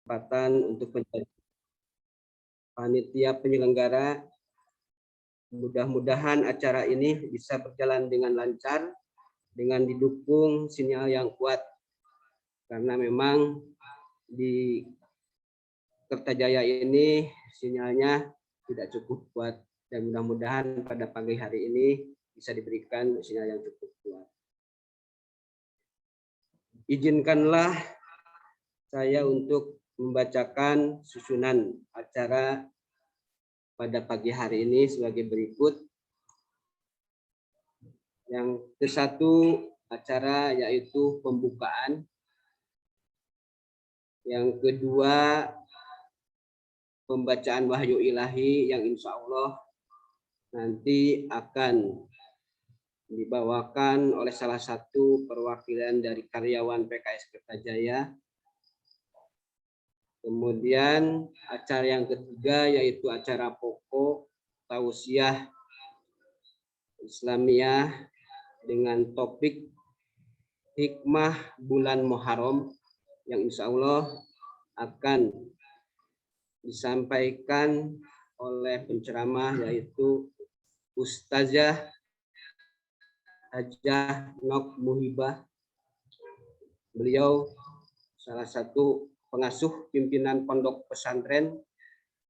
kesempatan untuk menjadi panitia penyelenggara. Mudah-mudahan acara ini bisa berjalan dengan lancar, dengan didukung sinyal yang kuat. Karena memang di Kertajaya ini sinyalnya tidak cukup kuat. Dan mudah-mudahan pada pagi hari ini bisa diberikan sinyal yang cukup kuat. Izinkanlah saya untuk membacakan susunan acara pada pagi hari ini sebagai berikut. Yang ke-1 acara yaitu pembukaan. Yang kedua pembacaan wahyu ilahi yang insya Allah nanti akan dibawakan oleh salah satu perwakilan dari karyawan PKS Kertajaya. Kemudian acara yang ketiga yaitu acara pokok tausiah Islamiyah dengan topik hikmah bulan Muharram yang insya Allah akan disampaikan oleh penceramah yaitu Ustazah Hajah Nok Muhibah. Beliau salah satu pengasuh pimpinan pondok pesantren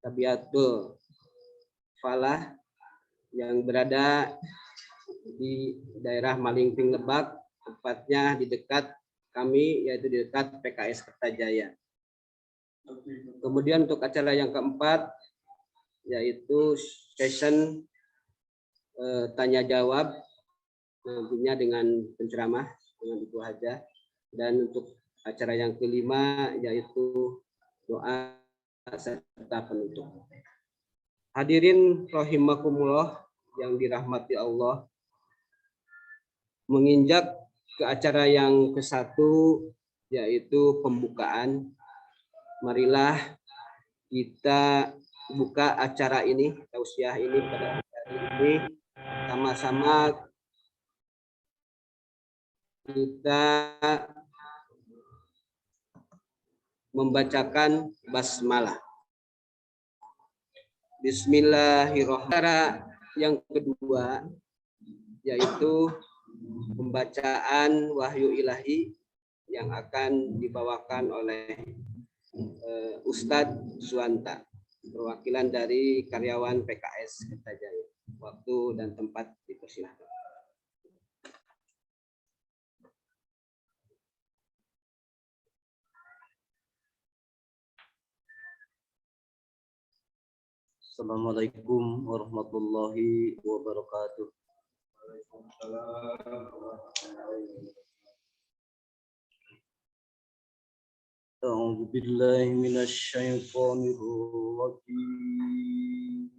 Tabiatul Falah yang berada di daerah Malingping Lebak, tepatnya di dekat kami yaitu di dekat PKS Kertajaya. Kemudian untuk acara yang keempat yaitu session tanya jawab nantinya dengan penceramah dengan Ibu Hajah. Dan untuk acara yang kelima yaitu doa serta penutup. Hadirin rahimakumullah yang dirahmati Allah, menginjak ke acara yang ke-1 yaitu pembukaan. Marilah kita buka acara ini, tausiah ini pada hari ini sama-sama kita membacakan basmalah. Bismillahirrahmanirrahim. Yang kedua yaitu pembacaan wahyu ilahi yang akan dibawakan oleh Ustadz Suwanta, perwakilan dari karyawan PKS Kertajaya. Waktu dan tempat dipersilahkan. Assalamualaikum warahmatullahi wabarakatuh. A'udzu billahi minasy syaithanir rajim.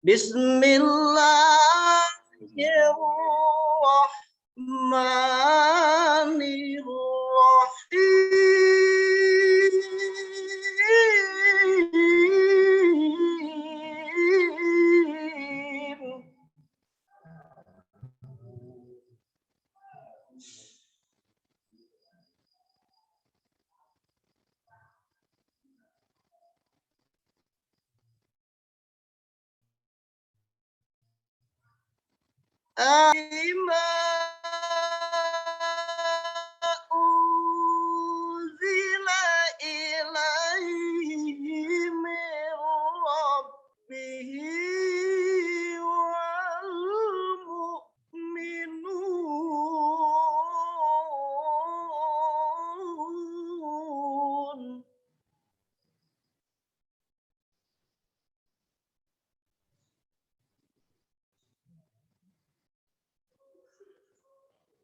Bismillahirrahmanirrahim. Aima unzila ilaihi min rabbihi wal mu'minun.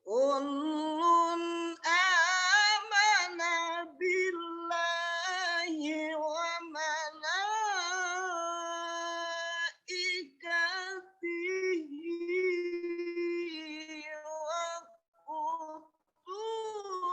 Kullun amana billahi wa malaikatihi wa kutubihi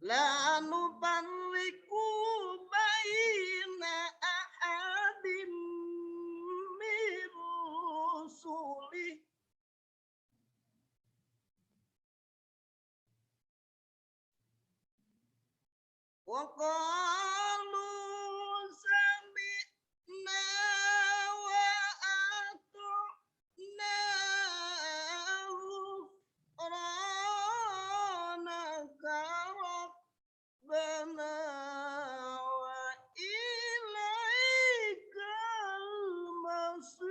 لا نفرق بين أحد من رسله وقالوا سمعنا وأطعنا غفرانك ربنا وإليك المصير.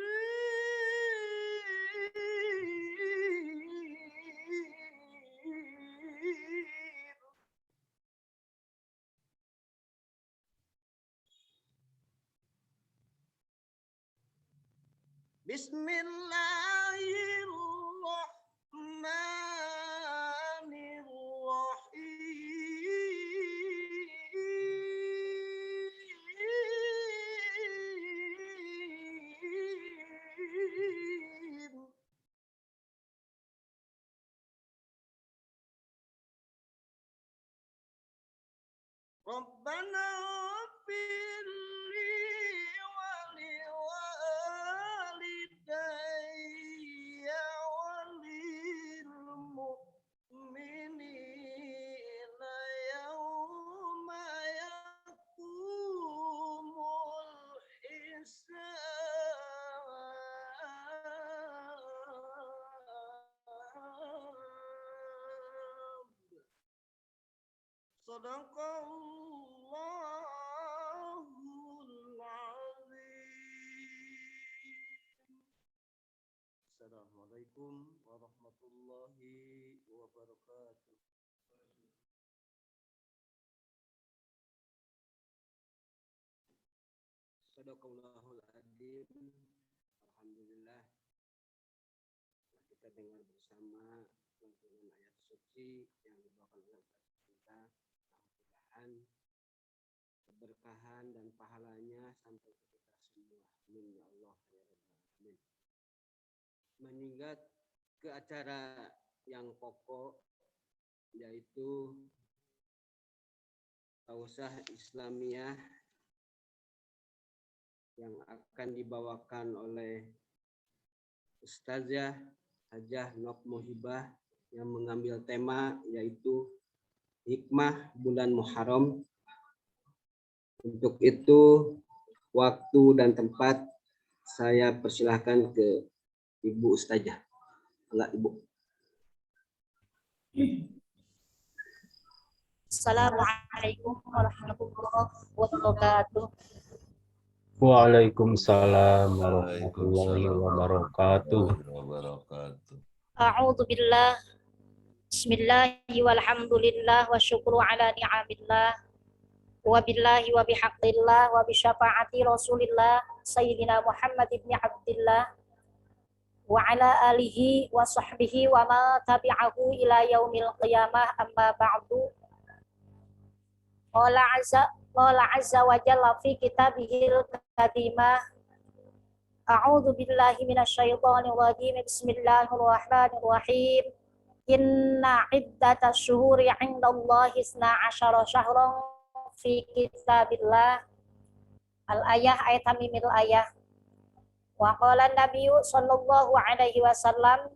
بسم الله الرحمن الرحيم. ربنا اغفر لي ولوالدي وللمؤمنين يوم يقوم الحساب. صدق الله العظيم. Assalamualaikum warahmatullahi wabarakatuh. Sadaqallahul adzim. Alhamdulillah kita dengar bersama lantunan ayat suci yang dibawakan oleh Ustaz kita. Mudah-mudahan keberkahan dan pahalanya sampai ke kita semua. Amin ya Allah ya Rabbal alamin. Meningkat ke acara yang pokok yaitu Tausah Islamiyah yang akan dibawakan oleh Ustazah Hajah Nok Muhibah yang mengambil tema yaitu Hikmah Bulan Muharram. Untuk itu waktu dan tempat saya persilahkan ke Ibu Ustazah. Enggak, Ibu. Assalamualaikum warahmatullahi wabarakatuh. Waalaikumsalam warahmatullahi wabarakatuh. A'udzu billah. Bismillahi walhamdulillah wa syukru ala ni'amillah wa billahi wa bihaqqillah wa bi syafaati Rasulillah Sayyidina Muhammad ibn Abdillah wa ala alihi wa sahbihi wa ma tabi'ahu ila yaumil qiyamah, amma ba'du. Qala azza wa jalla fi kitabihil karimah. A'udzu billahi minasyaitonir rajim. Bismillahirrahmanirrahim. Inna iddatash syuhuri 'indallahi 12 syahran fi kitabillah. Al-ayah ayat tamimil ayah. Wa qala an-nabiyyu sallallahu alaihi wasallam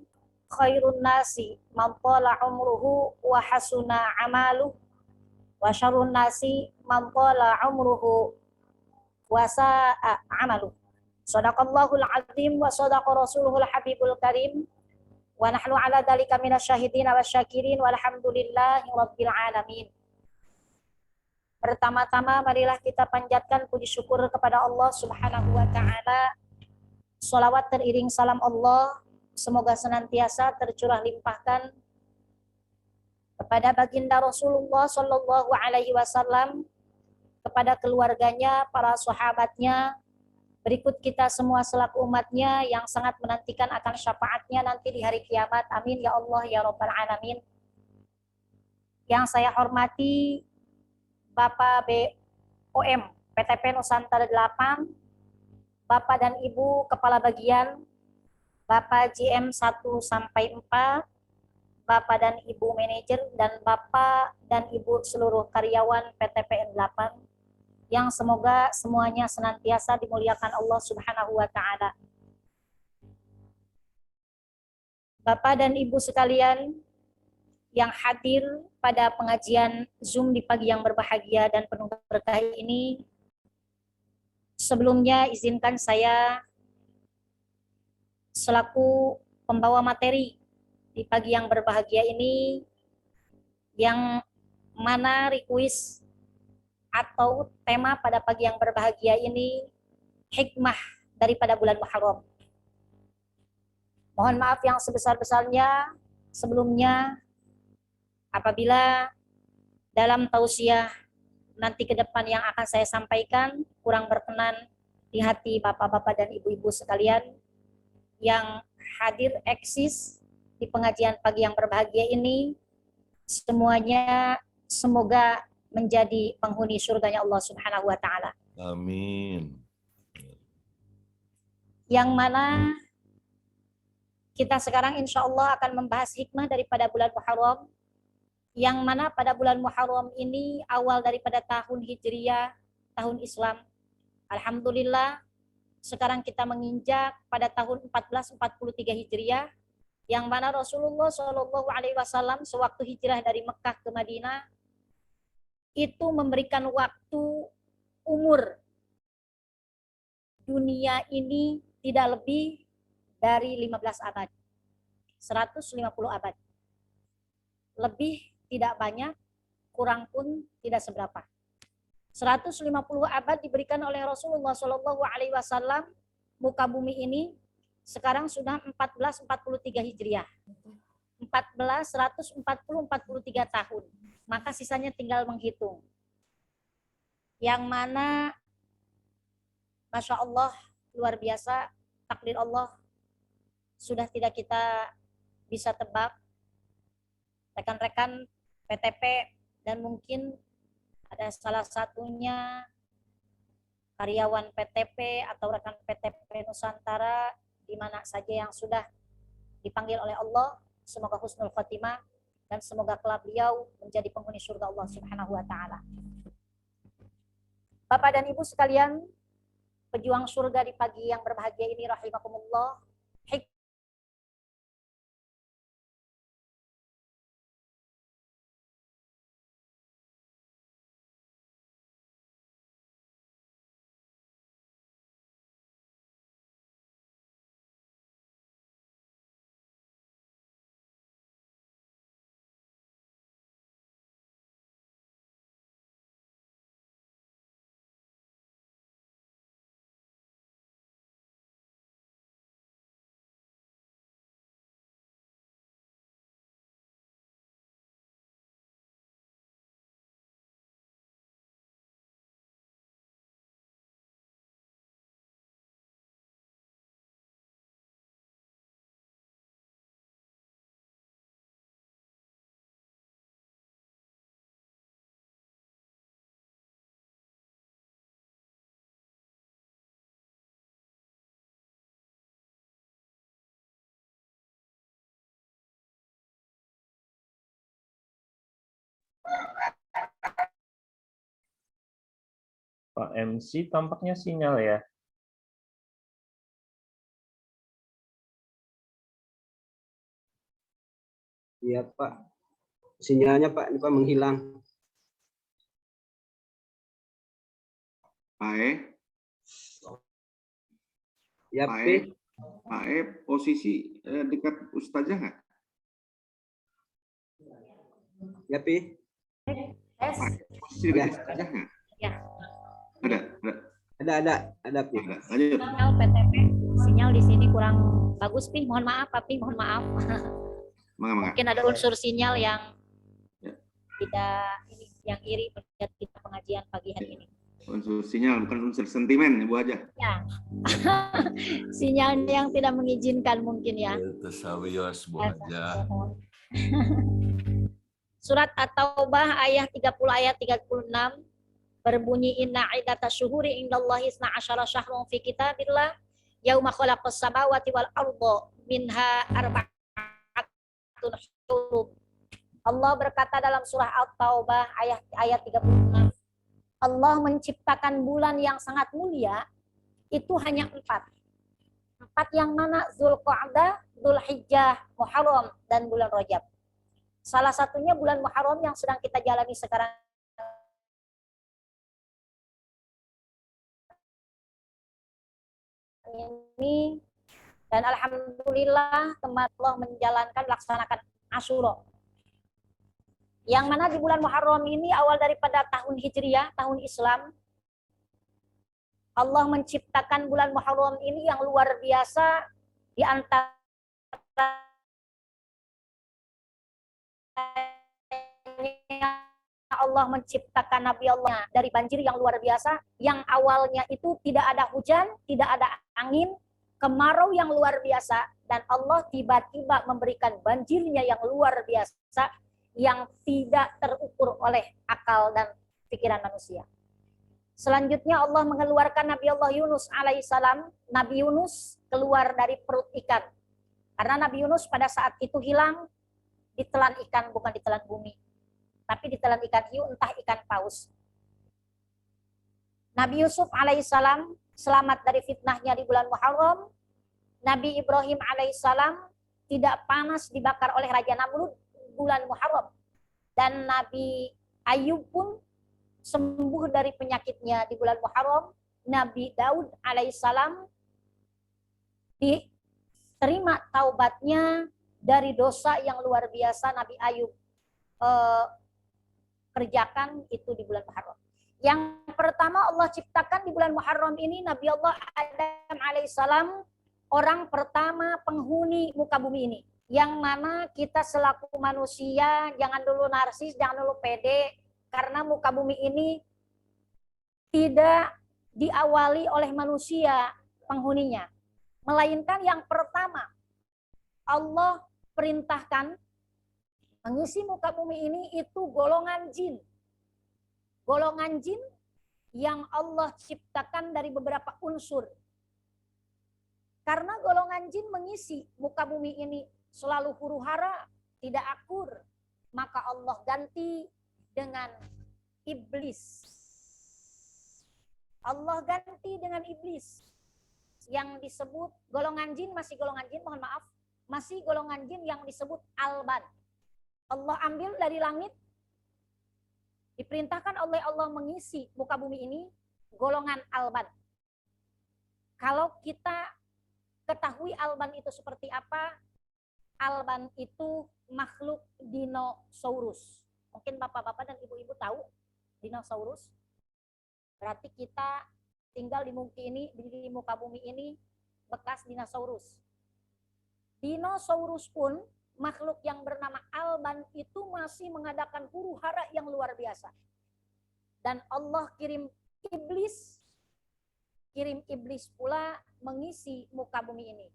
khairun nasi man tala umruhu wa hasuna amaluhu wa syarrun nasi man tala umruhu wa sa'a amaluhu. Shadaqallahul azim wa shadaqa rasuluhul habibul karim wa nahnu ala dzalika minasyahidin wasyakirin walhamdulillahi rabbil alamin. Pertama-tama marilah kita panjatkan puji syukur kepada Allah Subhanahu wa taala. Shalawat teriring salam Allah semoga senantiasa tercurah limpahkan kepada baginda Rasulullah Shallallahu Alaihi Wasallam, kepada keluarganya, para sahabatnya, berikut kita semua selaku umatnya yang sangat menantikan akan syafaatnya nanti di hari kiamat. Amin ya Allah ya Rabbal alamin. Yang saya hormati Bapak BOM PTP Nusantara 8, Bapak dan Ibu Kepala Bagian, Bapak GM 1 sampai 4, Bapak dan Ibu Manajer, dan Bapak dan Ibu seluruh karyawan PTPN 8, yang semoga semuanya senantiasa dimuliakan Allah Subhanahu wa Ta'ala. Bapak dan Ibu sekalian yang hadir pada pengajian Zoom di pagi yang berbahagia dan penuh berkah ini, sebelumnya izinkan saya selaku pembawa materi di pagi yang berbahagia ini, yang mana request atau tema pada pagi yang berbahagia ini hikmah daripada bulan Muharram. Mohon maaf yang sebesar-besarnya sebelumnya apabila dalam tausiah nanti ke depan yang akan saya sampaikan kurang berkenan di hati bapak-bapak dan ibu-ibu sekalian yang hadir eksis di pengajian pagi yang berbahagia ini, semuanya semoga menjadi penghuni surganya Allah Subhanahu wa Ta'ala. Amin. Yang mana kita sekarang insya Allah akan membahas hikmah daripada bulan Muharram, yang mana pada bulan Muharram ini awal daripada tahun Hijriyah, tahun Islam. Alhamdulillah, sekarang kita menginjak pada tahun 1443 Hijriyah, yang mana Rasulullah Shallallahu Alaihi Wasallam sewaktu hijrah dari Mekah ke Madinah itu memberikan waktu umur dunia ini tidak lebih dari 15 abad, 150 abad. Lebih tidak banyak, kurang pun tidak seberapa. 150 abad diberikan oleh Rasulullah Shallallahu Alaihi Wasallam. Muka bumi ini sekarang sudah 1443 Hijriah. 143 tahun. Maka sisanya tinggal menghitung. Yang mana Masya Allah luar biasa, takdir Allah sudah tidak kita bisa tebak. Rekan-rekan PTP dan mungkin ada salah satunya karyawan PTP atau rekan PTP Nusantara di mana saja yang sudah dipanggil oleh Allah, semoga husnul khotimah dan semoga kelak beliau menjadi penghuni surga Allah Subhanahu wa Ta'ala. Bapak dan Ibu sekalian, pejuang surga di pagi yang berbahagia ini rahimakumullah, Pak MC tampaknya sinyal ya. Iya Pak, sinyalnya Pak, ini Pak menghilang. Pak E, Ya Pak P, E, Pak E, posisi dekat Ustazah nggak? ya P, tes. Pak E, posisi dekat Ya. Ustazah nggak? Ya. Ada. P. Ada. Lanjut. Sinyal PTP, sinyal di sini kurang bagus, Pi. Mohon maaf, Papi, mohon maaf. Mangga. Mungkin ada unsur sinyal yang Ya. tidak ini, yang iri melihat kita pengajian pagi hari ini. Unsur sinyal bukan unsur sentimen ya Bu aja. Ya. Sinyalnya yang tidak mengizinkan mungkin ya. Tasawiyos Bu aja. Surat At-Taubah ayat 30 ayat 36. berbunyi inna iddatash syuhuri indallahi 12 syahrun fi kitabillah yauma khalaqas samawati wal arda minha arba'atun hurum. Allah berkata dalam surah At-Taubah ayat 36, Allah menciptakan bulan yang sangat mulia itu hanya 4. 4 yang mana? Zulqa'dah, Dzulhijjah, Muharram, dan bulan Rajab. Salah satunya bulan Muharram yang sedang kita jalani sekarang ini, dan alhamdulillah kemarin Allah menjalankan melaksanakan Asyura. Yang mana di bulan Muharram ini awal daripada tahun Hijriah, tahun Islam, Allah menciptakan bulan Muharram ini yang luar biasa. Di antara Allah menciptakan Nabi Allah dari banjir yang luar biasa, yang awalnya itu tidak ada hujan, tidak ada angin, kemarau yang luar biasa, dan Allah tiba-tiba memberikan banjirnya yang luar biasa, yang tidak terukur oleh akal dan pikiran manusia. Selanjutnya Allah mengeluarkan Nabi Allah Yunus alaihissalam. Nabi Yunus keluar dari perut ikan. Karena Nabi Yunus pada saat itu hilang, ditelan ikan, bukan ditelan bumi. Tapi ditelan ikan hiu, entah ikan paus. Nabi Yusuf alaihissalam selamat dari fitnahnya di bulan Muharram. Nabi Ibrahim alaihissalam tidak panas dibakar oleh Raja Namrud bulan Muharram. Dan Nabi Ayub pun sembuh dari penyakitnya di bulan Muharram. Nabi Daud alaihissalam diterima taubatnya dari dosa yang luar biasa Nabi Ayub kerjakan itu di bulan Muharram. Yang pertama Allah ciptakan di bulan Muharram ini Nabi Allah Adam alaihissalam, orang pertama penghuni muka bumi ini. Yang mana kita selaku manusia jangan dulu narsis, jangan dulu pede, karena muka bumi ini tidak diawali oleh manusia penghuninya. Melainkan yang pertama Allah perintahkan mengisi muka bumi ini itu golongan jin. Golongan jin yang Allah ciptakan dari beberapa unsur. Karena golongan jin mengisi muka bumi ini selalu huru-hara, tidak akur, maka Allah ganti dengan iblis. Allah ganti dengan iblis. Yang disebut golongan jin, masih golongan jin, mohon maaf, masih golongan jin yang disebut alban. Allah ambil dari langit, diperintahkan oleh Allah mengisi muka bumi ini golongan alban. Kalau kita ketahui alban itu seperti apa, alban itu makhluk dinosaurus. Mungkin bapak-bapak dan ibu-ibu tahu dinosaurus. Berarti kita tinggal di muka bumi ini bekas dinosaurus. Dinosaurus pun makhluk yang bernama alban itu masih mengadakan huru-hara yang luar biasa. Dan Allah kirim iblis pula mengisi muka bumi ini.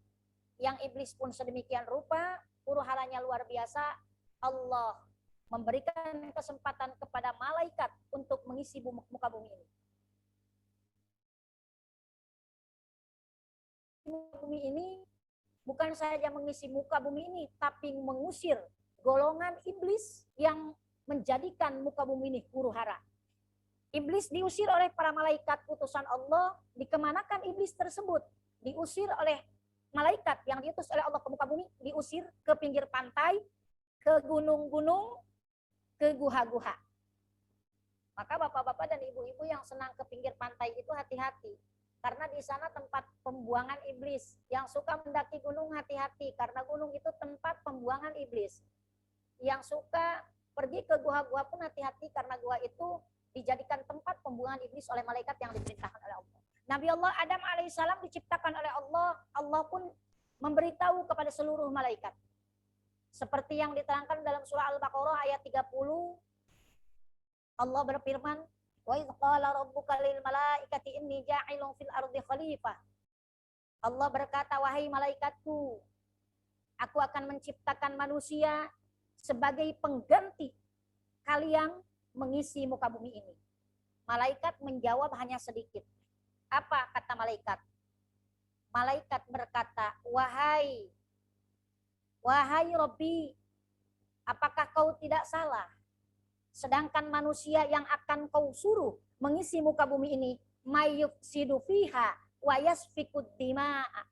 Yang iblis pun sedemikian rupa, huru-haranya luar biasa. Allah memberikan kesempatan kepada malaikat untuk mengisi muka bumi ini. Muka bumi ini bukan saja mengisi muka bumi ini, tapi mengusir golongan iblis yang menjadikan muka bumi ini huru-hara. Iblis diusir oleh para malaikat utusan Allah. Dikemanakan iblis tersebut? Diusir oleh malaikat yang diutus oleh Allah ke muka bumi, diusir ke pinggir pantai, ke gunung-gunung, ke guha-guha. Maka bapak-bapak dan ibu-ibu yang senang ke pinggir pantai itu hati-hati. Karena di sana tempat pembuangan iblis. Yang suka mendaki gunung hati-hati, karena gunung itu tempat pembuangan iblis. Yang suka pergi ke gua-gua pun hati-hati, karena gua itu dijadikan tempat pembuangan iblis oleh malaikat yang diperintahkan oleh Allah. Nabi Allah Adam alaihissalam diciptakan oleh Allah. Allah pun memberitahu kepada seluruh malaikat. Seperti yang diterangkan dalam surah Al-Baqarah ayat 30. Allah berfirman, wa idz qala rabbuka lil malaikati inni ja'ilun fil ardi khalifah. Allah berkata, wahai malaikatku, aku akan menciptakan manusia sebagai pengganti kalian mengisi muka bumi ini. Malaikat menjawab hanya sedikit. Apa kata malaikat? Malaikat berkata, wahai Robbi, apakah kau tidak salah? Sedangkan manusia yang akan kau suruh mengisi muka bumi ini, mayyufsidu fiha wa yasfikud dima'a.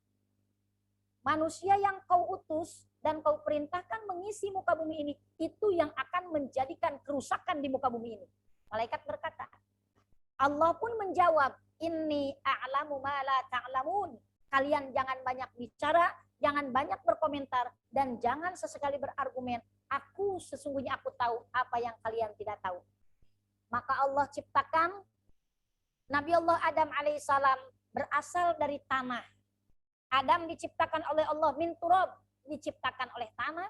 Manusia yang kau utus dan kau perintahkan mengisi muka bumi ini, itu yang akan menjadikan kerusakan di muka bumi ini. Malaikat berkata, Allah pun menjawab, inni a'lamu ma la ta'lamun. Kalian jangan banyak bicara, jangan banyak berkomentar, dan jangan sesekali berargumen. Sesungguhnya aku tahu apa yang kalian tidak tahu. Maka Allah ciptakan Nabi Allah Adam alaihissalam berasal dari tanah. Adam diciptakan oleh Allah min turab, diciptakan oleh tanah.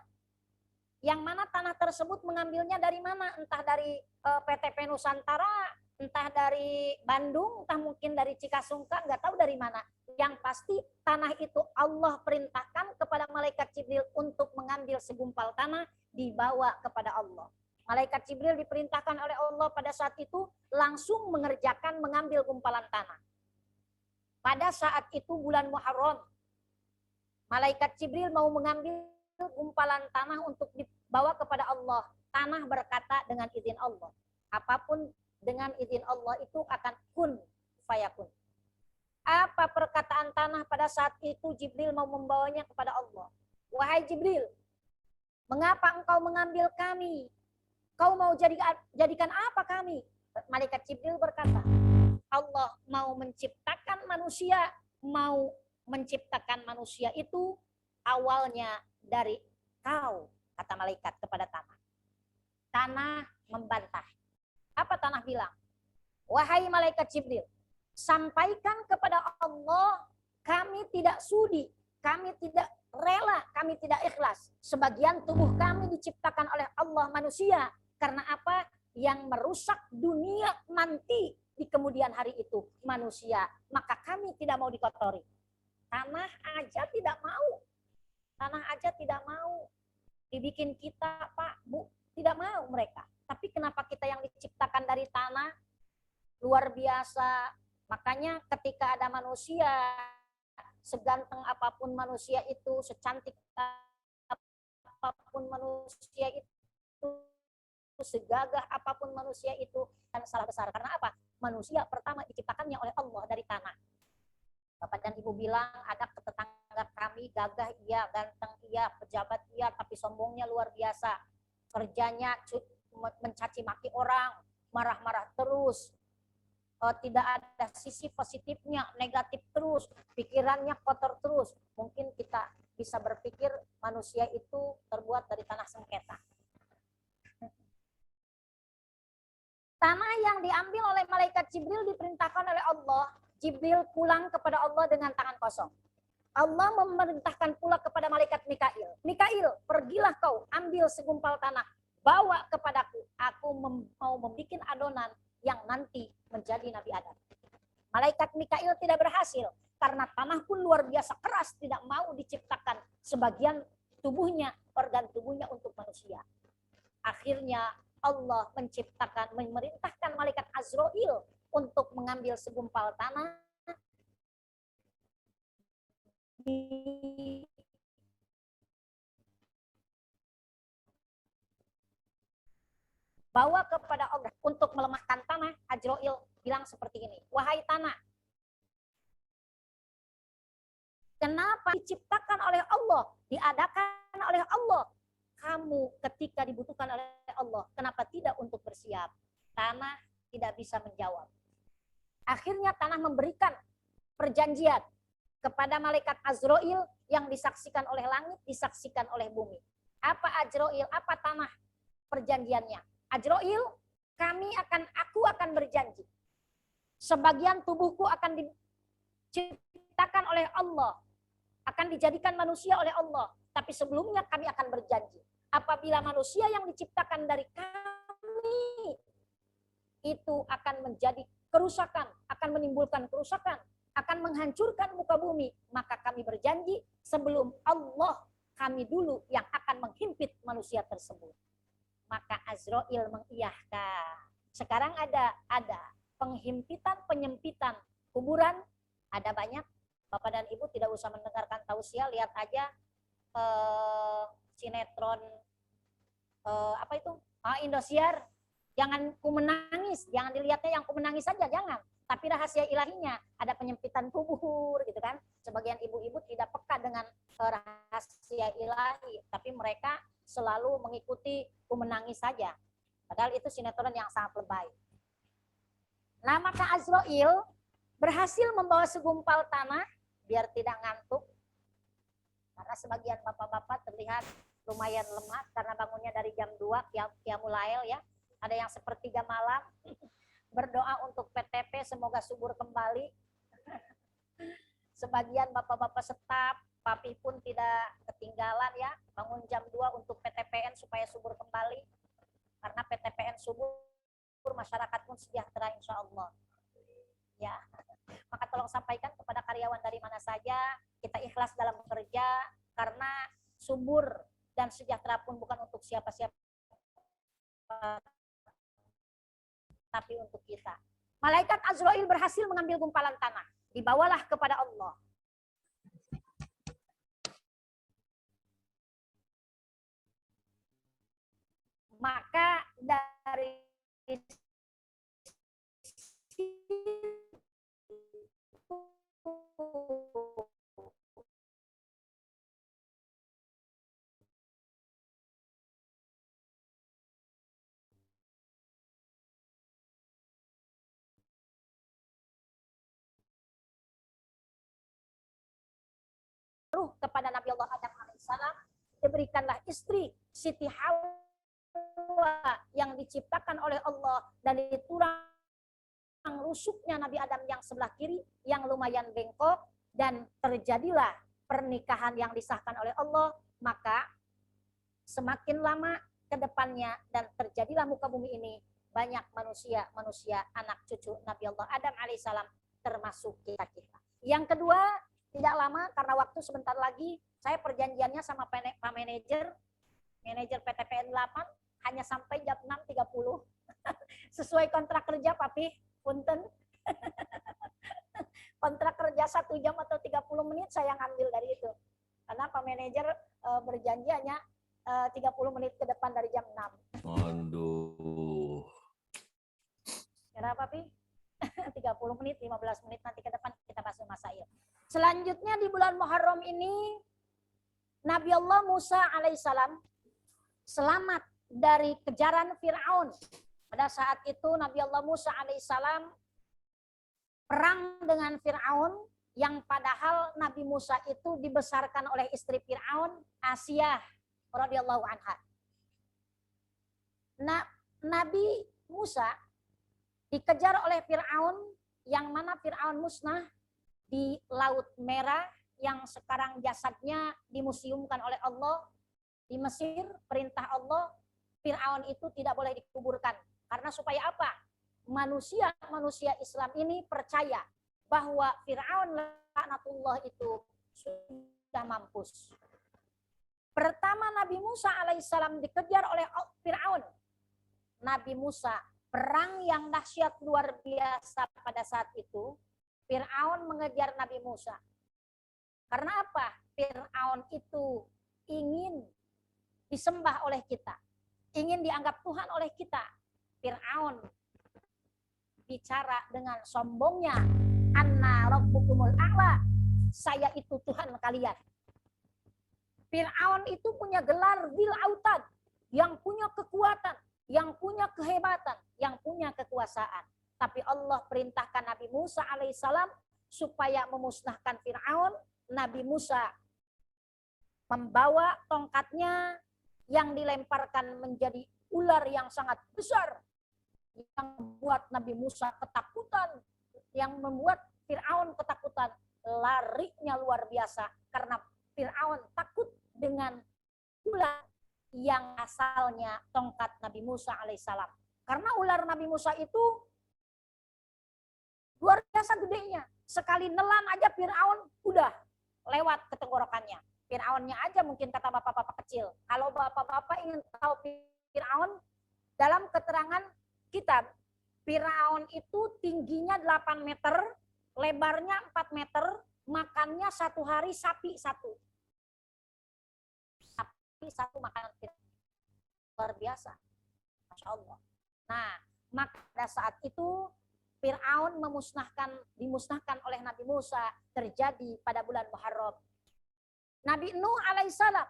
Yang mana tanah tersebut mengambilnya dari mana? Entah dari PTP Nusantara, entah dari Bandung, entah mungkin dari Cikasungka, nggak tahu dari mana. Yang pasti tanah itu Allah perintahkan kepada malaikat Jibril untuk mengambil segumpal tanah, dibawa kepada Allah. Malaikat Jibril diperintahkan oleh Allah pada saat itu langsung mengambil gumpalan tanah. Pada saat itu bulan Muharram, malaikat Jibril mau mengambil gumpalan tanah untuk dibawa kepada Allah. Tanah berkata dengan izin Allah. Apapun dengan izin Allah itu akan kun fayakun. Apa perkataan tanah pada saat itu Jibril mau membawanya kepada Allah? Wahai Jibril, mengapa engkau mengambil kami? Kau mau jadikan apa kami? Malaikat Jibril berkata, Allah mau menciptakan manusia itu awalnya dari kau, kata malaikat kepada tanah. Tanah membantah. Apa tanah bilang? Wahai malaikat Jibril, sampaikan kepada Allah, kami tidak sudi, kami tidak rela, kami tidak ikhlas. Sebagian tubuh kami diciptakan oleh Allah manusia. Karena apa? Yang merusak dunia nanti di kemudian hari itu manusia. Maka kami tidak mau dikotori. Tanah aja tidak mau. Tanah aja tidak mau. Dibikin kita, Pak, Bu, tidak mau mereka. Tapi kenapa kita yang diciptakan dari tanah? Luar biasa. Makanya ketika ada manusia, seganteng apapun manusia itu, secantik apapun manusia itu, segagah apapun manusia itu, dan salah besar. Karena apa? Manusia pertama diciptakannya oleh Allah dari tanah. Bapak dan Ibu bilang, ada tetangga kami gagah iya, ganteng iya, pejabat iya, tapi sombongnya luar biasa. Kerjanya mencaci maki orang, marah-marah terus, tidak ada sisi positifnya, negatif terus, pikirannya kotor terus. Mungkin kita bisa berpikir manusia itu terbuat dari tanah sengketa. Tanah yang diambil oleh malaikat Jibril diperintahkan oleh Allah. Jibril pulang kepada Allah dengan tangan kosong. Allah memerintahkan pula kepada malaikat Mikail. Mikail, pergilah kau ambil segumpal tanah, bawa kepadaku. Aku mau membuat adonan yang nanti menjadi Nabi Adam. Malaikat Mikail tidak berhasil karena tanah pun luar biasa keras, tidak mau diciptakan sebagian tubuhnya, organ tubuhnya untuk manusia. Akhirnya Allah memerintahkan malaikat Azrail untuk mengambil segumpal tanah bawa kepada Allah untuk melemahkan tanah. Azrail bilang seperti ini, wahai tanah, kenapa diciptakan oleh Allah, diadakan oleh Allah, kamu ketika dibutuhkan oleh Allah, kenapa tidak untuk bersiap? Tanah tidak bisa menjawab. Akhirnya tanah memberikan perjanjian kepada malaikat Azrail yang disaksikan oleh langit, disaksikan oleh bumi. Apa Azrail, apa tanah perjanjiannya? Azrail, aku akan berjanji. Sebagian tubuhku akan diciptakan oleh Allah, akan dijadikan manusia oleh Allah. Tapi sebelumnya kami akan berjanji, apabila manusia yang diciptakan dari kami itu akan menjadi kerusakan, akan menimbulkan kerusakan, akan menghancurkan muka bumi, maka kami berjanji sebelum Allah, kami dulu yang akan menghimpit manusia tersebut. Maka Azrail mengiyahkan. Sekarang ada penghimpitan, penyempitan kuburan ada banyak. Bapak dan Ibu tidak usah mendengarkan tausiah, lihat aja sinetron apa itu? Indosiar. Jangan ku menangis, jangan dilihatnya yang ku menangis saja, jangan. Tapi rahasia ilahinya ada penyempitan kubur gitu kan. Sebagian ibu-ibu tidak peka dengan rahasia ilahi, tapi mereka selalu mengikuti ku menangis saja. Padahal itu sinetron yang sangat lebay. Nah, maka Azrail berhasil membawa segumpal tanah biar tidak ngantuk. Karena sebagian bapak-bapak terlihat lumayan lemah karena bangunnya dari jam 2 qiyamul lail ya. Ada yang sepertiga malam berdoa untuk PTP semoga subur kembali. Sebagian bapak-bapak staf, papi pun tidak ketinggalan ya, bangun jam 2 untuk PTPN supaya subur kembali. Karena PTPN subur, masyarakat pun sejahtera insya Allah. Ya, maka tolong sampaikan kepada karyawan dari mana saja, kita ikhlas dalam bekerja, karena subur dan sejahtera pun bukan untuk siapa-siapa, tapi untuk kita. Malaikat Azrail berhasil mengambil gumpalan tanah, dibawalah kepada Allah. Maka dari ruh kepada Nabi Allah Adam alaihissalam, diberikanlah istri Siti Hawa yang diciptakan oleh Allah dari tulang rusuknya Nabi Adam yang sebelah kiri yang lumayan bengkok, dan terjadilah pernikahan yang disahkan oleh Allah. Maka semakin lama ke depannya dan terjadilah muka bumi ini banyak manusia anak cucu Nabi Allah Adam alaihissalam, termasuk kita. Yang kedua, tidak lama karena waktu sebentar lagi saya perjanjiannya sama Pak manajer PTPN 8 hanya sampai jam 6.30 sesuai kontrak kerja papi, punten. Kontrak kerja 1 jam atau 30 menit saya ngambil dari itu. Karena Pak manajer berjanji hanya 30 menit ke depan dari jam 6. Aduh. Kenapa papi? 30 menit, 15 menit nanti ke depan kita bahas masail. Selanjutnya di bulan Muharram ini Nabi Allah Musa alaihissalam selamat dari kejaran Fir'aun. Pada saat itu Nabi Allah Musa alaihissalam perang dengan Fir'aun, yang padahal Nabi Musa itu dibesarkan oleh istri Fir'aun, Asiyah radhiyallahu anha. Nah, Nabi Musa dikejar oleh Fir'aun, yang mana Fir'aun musnah di Laut Merah, yang sekarang jasadnya dimuseumkan oleh Allah di Mesir. Perintah Allah, Fir'aun itu tidak boleh dikuburkan. Karena supaya apa? Manusia Islam ini percaya bahwa Fir'aun laknatullah itu sudah mampus. Pertama Nabi Musa alaihissalam dikejar oleh Fir'aun. Nabi Musa, perang yang dahsyat luar biasa pada saat itu, Fir'aun mengejar Nabi Musa. Karena apa? Fir'aun itu ingin disembah oleh kita, ingin dianggap Tuhan oleh kita. Fir'aun bicara dengan sombongnya, Anna rabbukumul a'la, saya itu Tuhan kalian. Fir'aun itu punya gelar Dzil Autad, yang punya kekuatan, yang punya kehebatan, yang punya kekuasaan. Tapi Allah perintahkan Nabi Musa alaihissalam supaya memusnahkan Fir'aun. Nabi Musa membawa tongkatnya yang dilemparkan menjadi ular yang sangat besar, yang membuat Nabi Musa ketakutan, yang membuat Fir'aun ketakutan. Larinya luar biasa karena Fir'aun takut dengan ular yang asalnya tongkat Nabi Musa alaihissalam. Karena ular Nabi Musa itu luar biasa gedenya. Sekali nelan aja Fir'aun udah lewat ke tenggorokannya. Fir'aunnya aja mungkin kata bapak-bapak kecil. Kalau bapak-bapak ingin tahu Fir'aun, dalam keterangan kitab Firaun itu tingginya 8 meter, lebarnya 4 meter, makannya satu hari sapi satu. Sapi satu makanan luar biasa. Masya Allah. Nah, maka pada saat itu Fir'aun dimusnahkan oleh Nabi Musa terjadi pada bulan Muharram. Nabi Nuh alaihissalam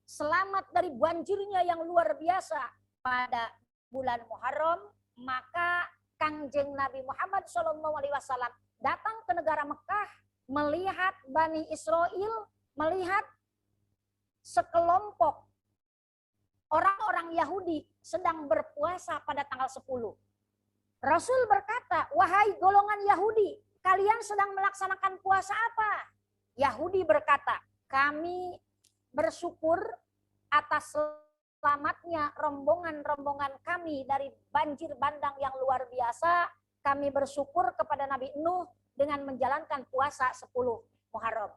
selamat dari banjirnya yang luar biasa pada bulan Muharram, maka Kangjeng Nabi Muhammad SAW datang ke negara Mekah melihat Bani Israel, melihat sekelompok orang-orang Yahudi sedang berpuasa pada tanggal 10. Rasul berkata, wahai golongan Yahudi, kalian sedang melaksanakan puasa apa? Yahudi berkata, kami bersyukur atas selamatnya rombongan-rombongan kami dari banjir bandang yang luar biasa. Kami bersyukur kepada Nabi Nuh dengan menjalankan puasa 10 Muharram.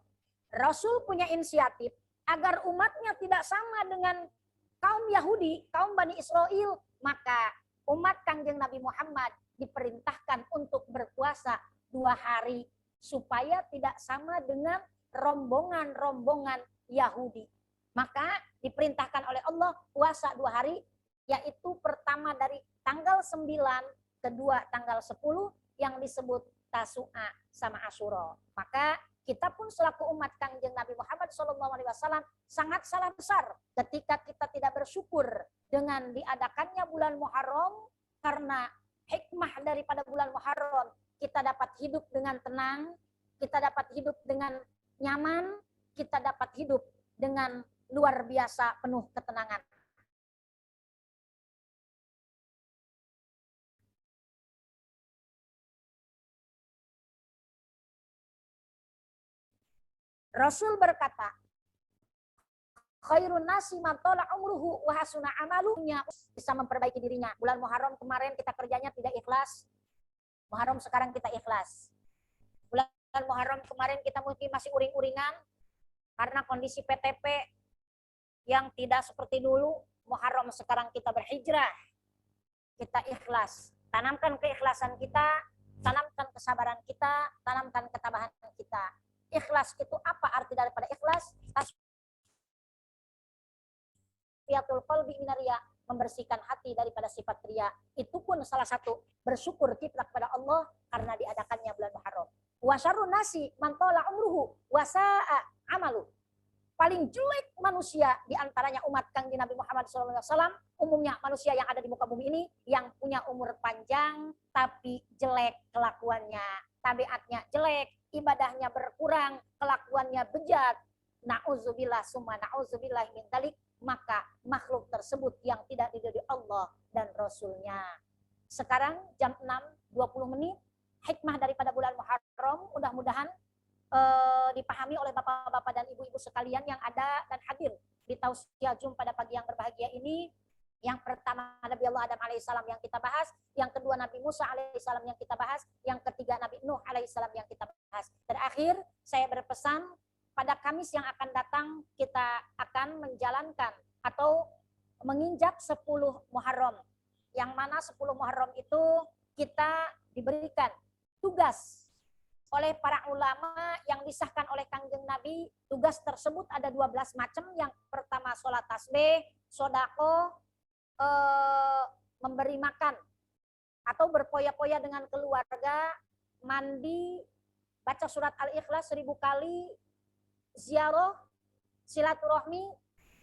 Rasul punya inisiatif agar umatnya tidak sama dengan kaum Yahudi, kaum Bani Israel, maka umat Kangjeng Nabi Muhammad diperintahkan untuk berpuasa 2 hari supaya tidak sama dengan rombongan-rombongan Yahudi. Maka diperintahkan oleh Allah puasa 2 hari, yaitu pertama dari tanggal 9, kedua tanggal 10 yang disebut Tasu'a sama Asyura. Maka kita pun selaku umat Kangjeng Nabi Muhammad SAW sangat salah besar ketika kita tidak bersyukur dengan diadakannya bulan Muharram, karena hikmah daripada bulan Muharram kita dapat hidup dengan tenang, kita dapat hidup dengan nyaman, kita dapat hidup dengan luar biasa penuh ketenangan. Rasul berkata, khairun nasi man tala umruhu wa hasuna amalunya, bisa memperbaiki dirinya. Bulan Muharram kemarin kita kerjanya tidak ikhlas. Muharram sekarang kita ikhlas. Bulan Muharram kemarin kita mungkin masih uring-uringan karena kondisi PTP yang tidak seperti dulu. Muharram sekarang kita berhijrah. Kita ikhlas. Tanamkan keikhlasan kita, tanamkan kesabaran kita, tanamkan ketabahan kita. Ikhlas itu apa arti daripada ikhlas? Tasfiyatul qalbi minar riya, membersihkan hati daripada sifat riya. Itu pun salah satu bersyukur kita kepada Allah karena diadakannya bulan Muharram. Wa syarrun nasi man tala umruhu wa sa'a amalu. Paling jelek manusia di antaranya umat Kangjeng Nabi Muhammad SAW, umumnya manusia yang ada di muka bumi ini yang punya umur panjang tapi jelek kelakuannya, tabiatnya jelek, ibadahnya berkurang, kelakuannya bejat. Na'udzubillah summa na'udzubillah min dzalik, maka makhluk tersebut yang tidak diridhoi Allah dan Rasulnya. Sekarang jam 6.20, hikmah daripada bulan Muharram mudah-mudahan dipahami oleh bapak-bapak dan ibu-ibu sekalian yang ada dan hadir di tausiah Jum pada pagi yang berbahagia ini. Yang pertama Nabi Allah Adam alaihissalam yang kita bahas, yang kedua Nabi Musa alaihissalam yang kita bahas, yang ketiga Nabi Nuh alaihissalam yang kita bahas. Terakhir saya berpesan, pada Kamis yang akan datang kita akan menjalankan atau menginjak 10 Muharram. Yang mana 10 Muharram itu kita diberikan tugas oleh para ulama yang disahkan oleh Kangjeng Nabi. Tugas tersebut ada 12 macam. Yang pertama sholat tasbih, sodako, memberi makan atau berpoya-poya dengan keluarga, mandi, baca surat Al-Ikhlas 1000 kali, ziarah, silaturahmi.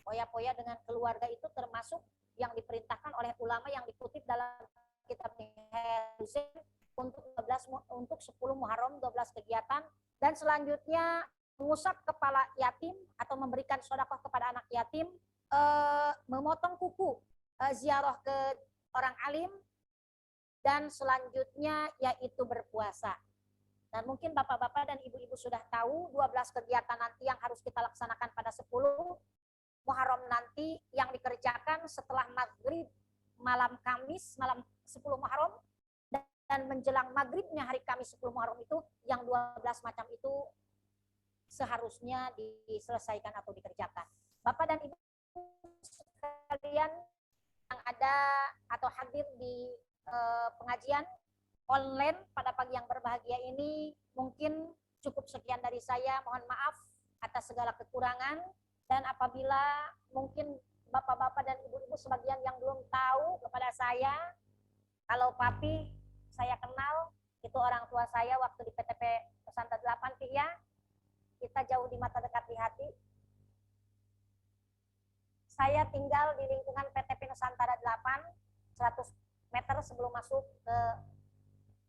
Poya-poya dengan keluarga itu termasuk yang diperintahkan oleh ulama yang dikutip dalam kitab Husain untuk 10 Muharram 12 kegiatan. Dan selanjutnya mengusap kepala yatim atau memberikan sedekah kepada anak yatim, memotong kuku, ziarah ke orang alim, dan selanjutnya yaitu berpuasa. Dan mungkin bapak-bapak dan ibu-ibu sudah tahu 12 kegiatan nanti yang harus kita laksanakan pada 10 Muharram nanti yang dikerjakan setelah maghrib malam Kamis, malam 10 Muharram, dan menjelang maghribnya hari Kamis 10 Muharram itu yang 12 macam itu seharusnya diselesaikan atau dikerjakan. Bapak dan ibu sekalian yang ada atau hadir di pengajian online pada pagi yang berbahagia ini. Mungkin cukup sekian dari saya. Mohon maaf atas segala kekurangan, dan apabila mungkin bapak-bapak dan ibu-ibu sebagian yang belum tahu kepada saya, kalau Papi saya kenal, itu orang tua saya waktu di PTP Nusantara 8, ya. Kita jauh di mata, dekat di hati. Saya tinggal di lingkungan PTP Nusantara 8, 100 meter sebelum masuk ke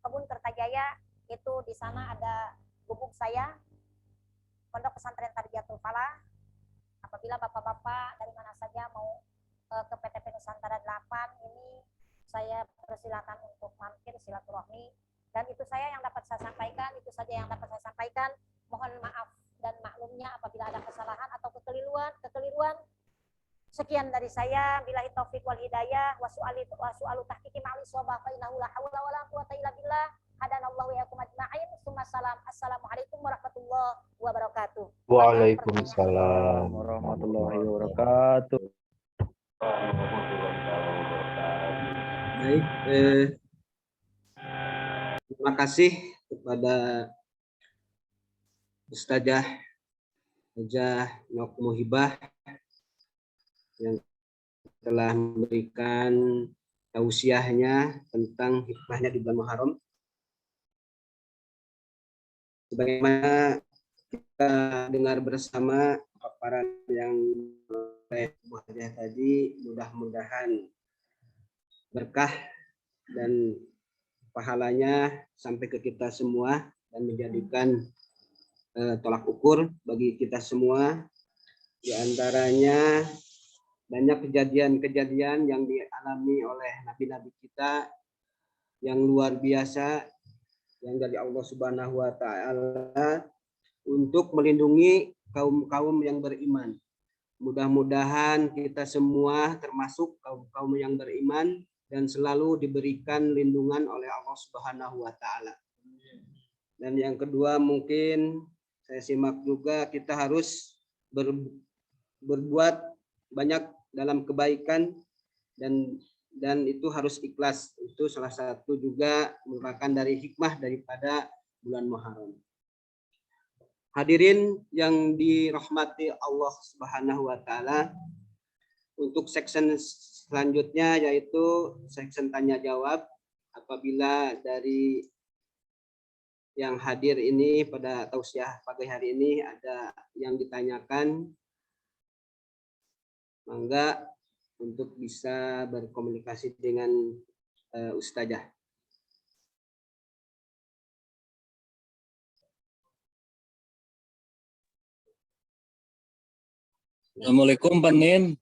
Kebun Kertajaya. Itu di sana ada gubuk saya, Pondok Pesantren Tarbiyatul Falah. Apabila bapak-bapak dari mana saja mau ke PTP Nusantara 8 ini, saya persilakan untuk mampir silaturahmi. Dan itu saya yang dapat saya sampaikan, itu saja yang dapat saya sampaikan. Mohon maaf dan maklumnya apabila ada kesalahan atau kekeliruan. Sekian dari saya. Billahi taufik wal hidayah. Wa su'alu tahqiqi ma'li shobah fa innahu la hawla wa la quwwata illa billah. Hadanallahu wa yakum ajma'in. Summa Assalamualaikum warahmatullahi wabarakatuh. Waalaikumsalam warahmatullahi wabarakatuh. Baik, terima kasih kepada Ustazah Hajah Nok Muhibah yang telah memberikan tausiahnya tentang hikmahnya di bulan Muharram. Sebagaimana kita dengar bersama paparan yang oleh Bu Hajah tadi, mudah-mudahan berkah dan pahalanya sampai ke kita semua dan menjadikan tolak ukur bagi kita semua. Di antaranya banyak kejadian-kejadian yang dialami oleh nabi-nabi kita yang luar biasa, yang dari Allah Subhanahu wa taala untuk melindungi kaum-kaum yang beriman. Mudah-mudahan kita semua termasuk kaum-kaum yang beriman dan selalu diberikan lindungan oleh Allah Subhanahu wa taala. Dan yang kedua, mungkin saya simak juga, kita harus berbuat banyak dalam kebaikan dan itu harus ikhlas. Itu salah satu juga merupakan dari hikmah daripada bulan Muharram. Hadirin yang dirahmati Allah Subhanahu wa taala, untuk section selanjutnya yaitu section tanya jawab. Apabila dari yang hadir ini pada tausiah pagi hari ini ada yang ditanyakan, mangga untuk bisa berkomunikasi dengan Ustazah. Assalamualaikum Pak Nin.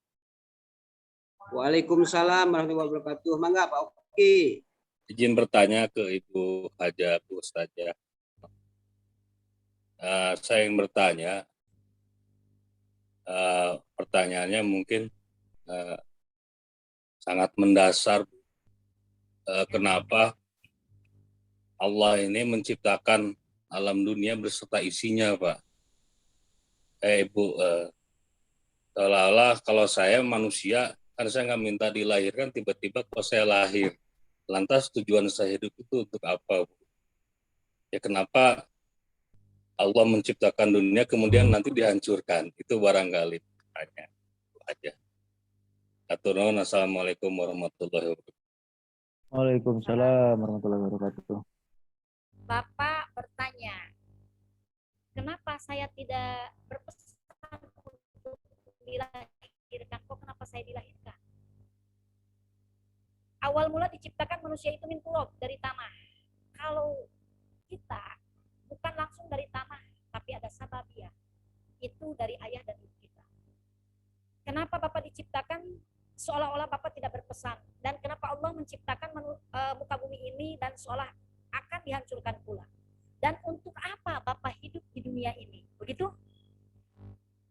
Waalaikumsalam warahmatullahi wabarakatuh. Mangga Pak Oki. Izin bertanya ke Ibu Hajah, Bu Ustazah. Saya ingin bertanya, pertanyaannya mungkin sangat mendasar. Kenapa Allah ini menciptakan alam dunia beserta isinya, Pak? Ibu, seolah-olah kalau saya manusia, kan saya nggak minta dilahirkan, tiba-tiba kalau saya lahir. Lantas tujuan saya hidup itu untuk apa, Bu? Ya kenapa Allah menciptakan dunia kemudian nanti dihancurkan? Itu barangkali tanya aja. Assalamualaikum warahmatullahi wabarakatuh. Waalaikumsalam warahmatullahi wabarakatuh. Bapak bertanya, kenapa saya tidak berpesan untuk dilahirkan? Kok kenapa saya dilahirkan? Awal mula diciptakan manusia itu min turab, dari tanah. Kalau kita bukan langsung dari tanah, tapi ada sababiyah. Itu dari ayah dan ibu kita. Kenapa Bapak diciptakan? Seolah-olah Bapak tidak berpesan. Dan kenapa Allah menciptakan muka bumi ini dan seolah akan dihancurkan pula. Dan untuk apa Bapak hidup di dunia ini? Begitu?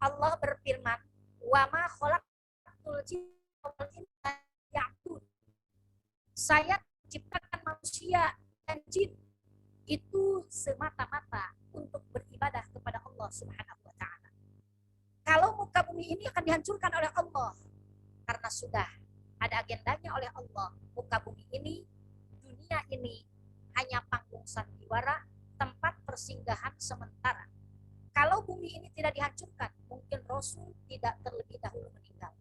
Allah berfirman, "Wa ma khalaqtul jinna wal insa liya'budun." Saya menciptakan manusia dan jin itu semata-mata untuk beribadah kepada Allah Subhanahu wa taala. Kalau muka bumi ini akan dihancurkan oleh Allah karena sudah ada agendanya oleh Allah. Muka bumi ini, dunia ini hanya panggung sandiwara, tempat persinggahan sementara. Kalau bumi ini tidak dihancurkan, mungkin Rasul tidak terlebih dahulu meninggal.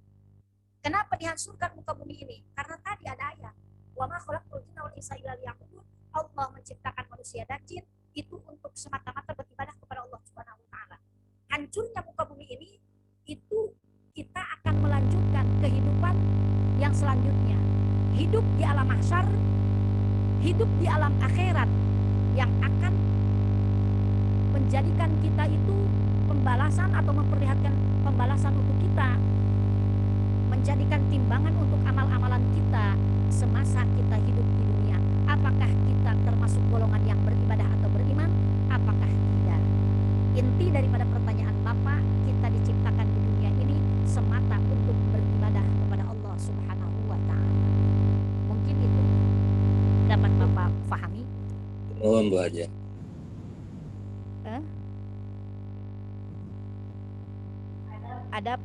Kenapa dihancurkan muka bumi ini? Karena tadi ada ayat, wa ma khalaqtul jinna wal insa illa liya'budun. Allah menciptakan manusia dan jin itu untuk semata-mata beribadah kepada Allah Subhanahu wa taala. Hancurnya muka bumi ini itu kita akan melanjutkan kehidupan yang selanjutnya. Hidup di alam mahsyar, hidup di alam akhirat yang akan menjadikan kita itu pembalasan atau memperlihatkan pembalasan untuk kita, menjadikan timbangan untuk amal-amalan kita semasa kita hidup di dunia. Apakah kita termasuk golongan yang beribadah atau beriman? Apakah tidak? Inti daripada pertanyaan Bapak, kita diciptakan di dunia ini semata untuk beribadah kepada Allah Subhanahu wa taala. Mungkin itu dapat Bapak pahami. Mohon Bu Haja. Ada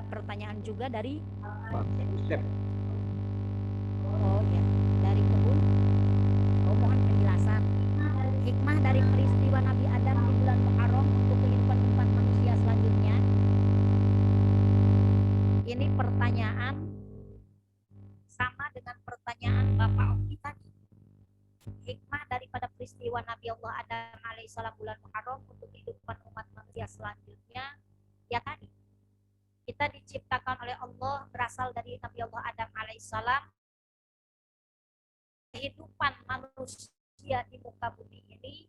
pertanyaan juga dari oh ya, dari kebun. Oh, mohon penjelasan hikmah dari peristiwa Nabi Adam di bulan Muharram untuk kehidupan umat manusia selanjutnya. Ini pertanyaan sama dengan pertanyaan Bapak Oki tadi. Hikmah daripada peristiwa Nabi Allah Adam alaihissalam bulan Muharram untuk kehidupan umat manusia selanjutnya, ya tadi kita diciptakan oleh Allah, berasal dari Nabi Allah Adam alaihissalam. Kehidupan manusia di muka bumi ini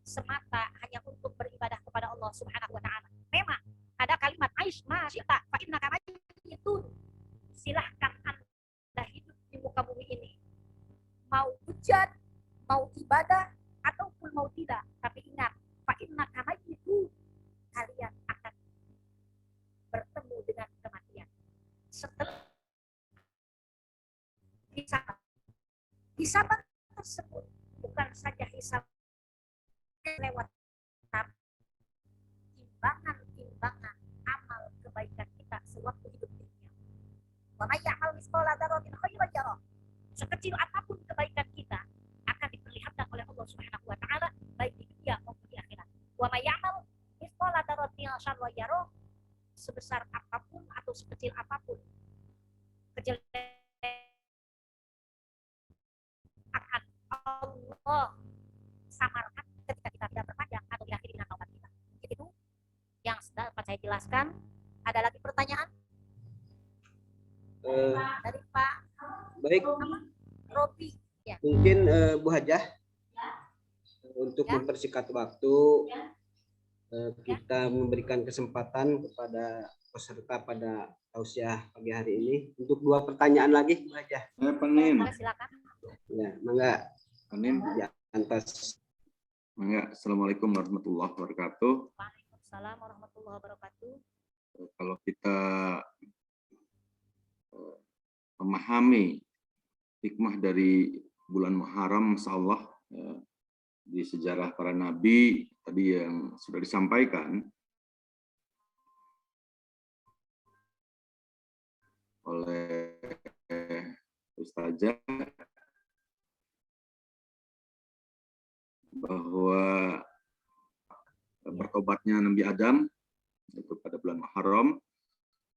semata hanya untuk beribadah kepada Allah Subhanahu wa taala. Memang ada kalimat aish ma syi'ta fa innaka mayyitun. Silahkan Anda hidup di muka bumi ini. Mau hujan, mau ibadah ataupun mau tidak, tapi ingat, fa innaka mayyitun. Kalian akan bertemu dengan kematian. Setelah hisab tersebut bukan saja hisab lewat timbangan amal kebaikan kita sewaktu hidup di dunia. Wa may ya'mal mithqala dzarratin khairan yarah. Sekecil apapun kebaikan kita akan diperlihatkan oleh Allah Subhanahu wa taala baik di dunia maupun di akhirat. Wa may ya'mal mithqala dzarratin syarran yarah. Sebesar apapun atau sekecil apapun kejelekan akan Allah samarkan ketika kita tidak berpanjang atau diakhiri dengan taubat kita. Itu yang dapat saya jelaskan. Ada lagi pertanyaan dari Pak Baik, Robi? Ya. mungkin Bu Hajah untuk mempersingkat waktu, kita memberikan kesempatan kepada peserta pada tausiah pagi hari ini untuk 2 pertanyaan lagi, Bu Hajah. Penin. Silakan. Ya, mangga. Penin. Ya, antas. Mangga. Assalamualaikum warahmatullahi wabarakatuh. Waalaikumsalam warahmatullahi wabarakatuh. Kalau kita memahami hikmah dari bulan Muharram, Masya Allah, di sejarah para nabi tadi yang sudah disampaikan oleh Ustazah, bahwa bertobatnya Nabi Adam itu pada bulan Muharram,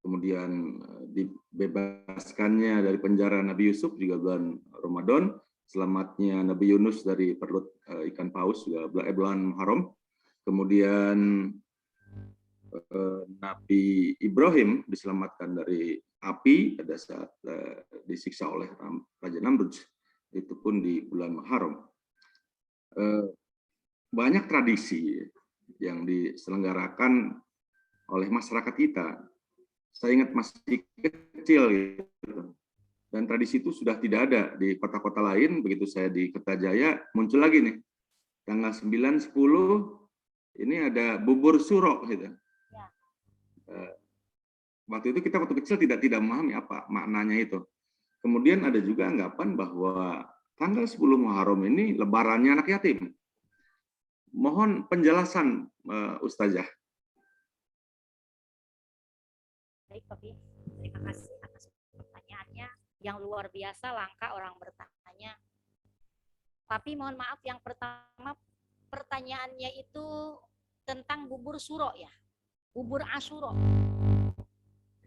kemudian dibebaskannya dari penjara Nabi Yusuf juga bulan Ramadan, selamatnya Nabi Yunus dari perut ikan paus juga bulan Muharram, kemudian Nabi Ibrahim diselamatkan dari api pada saat disiksa oleh Raja Namrud, itu pun di bulan Muharram. Banyak tradisi yang diselenggarakan oleh masyarakat kita. Saya ingat masih kecil gitu. Dan tradisi itu sudah tidak ada di kota-kota lain. Begitu saya di Kertajaya, muncul lagi nih. Tanggal 9, 10, ini ada bubur suro gitu. Waktu itu kita waktu kecil tidak memahami apa maknanya itu. Kemudian ada juga anggapan bahwa tanggal 10 Muharram ini lebarannya anak yatim. Mohon penjelasan Ustazah. Baik, Pak. Terima kasih atas yang luar biasa, langka orang bertanya. Tapi mohon maaf, yang pertama pertanyaannya itu tentang bubur suro ya, bubur Asyuro.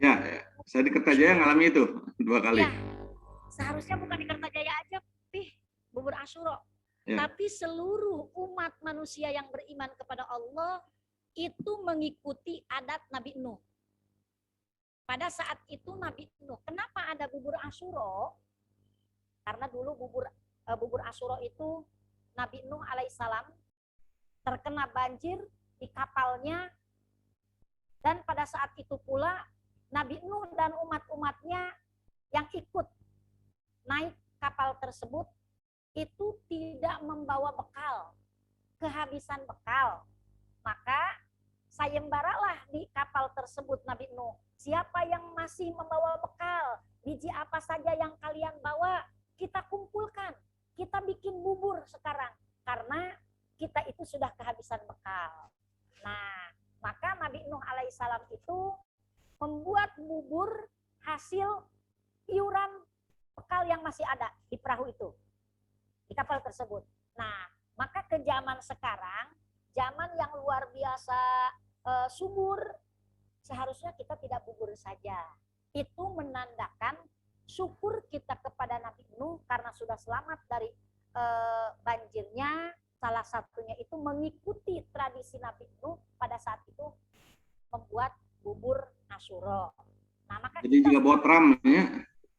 Ya, saya di Kertajaya ngalami itu 2 kali. Ya, seharusnya bukan di Kertajaya aja, bubur Asyuro. Ya. Tapi seluruh umat manusia yang beriman kepada Allah itu mengikuti adat Nabi Nuh. Pada saat itu Nabi Nuh, kenapa ada bubur Asyuro? Karena dulu bubur Asyuro itu Nabi Nuh alaihissalam terkena banjir di kapalnya, dan pada saat itu pula Nabi Nuh dan umat-umatnya yang ikut naik kapal tersebut itu tidak membawa bekal, kehabisan bekal. Maka sayembaralah di kapal tersebut Nabi Nuh. Siapa yang masih membawa bekal, biji apa saja yang kalian bawa, kita kumpulkan, kita bikin bubur sekarang, karena kita itu sudah kehabisan bekal. Nah, maka Nabi Nuh alaihissalam itu membuat bubur hasil iuran bekal yang masih ada di perahu itu, di kapal tersebut. Nah, maka ke zaman sekarang, zaman yang luar biasa subur, seharusnya kita tidak bubur saja. Itu menandakan syukur kita kepada Nabi Nuh karena sudah selamat dari banjirnya. Salah satunya itu mengikuti tradisi Nabi Nuh pada saat itu membuat bubur Asyuro. Nah, maka Jadi jika botram ya,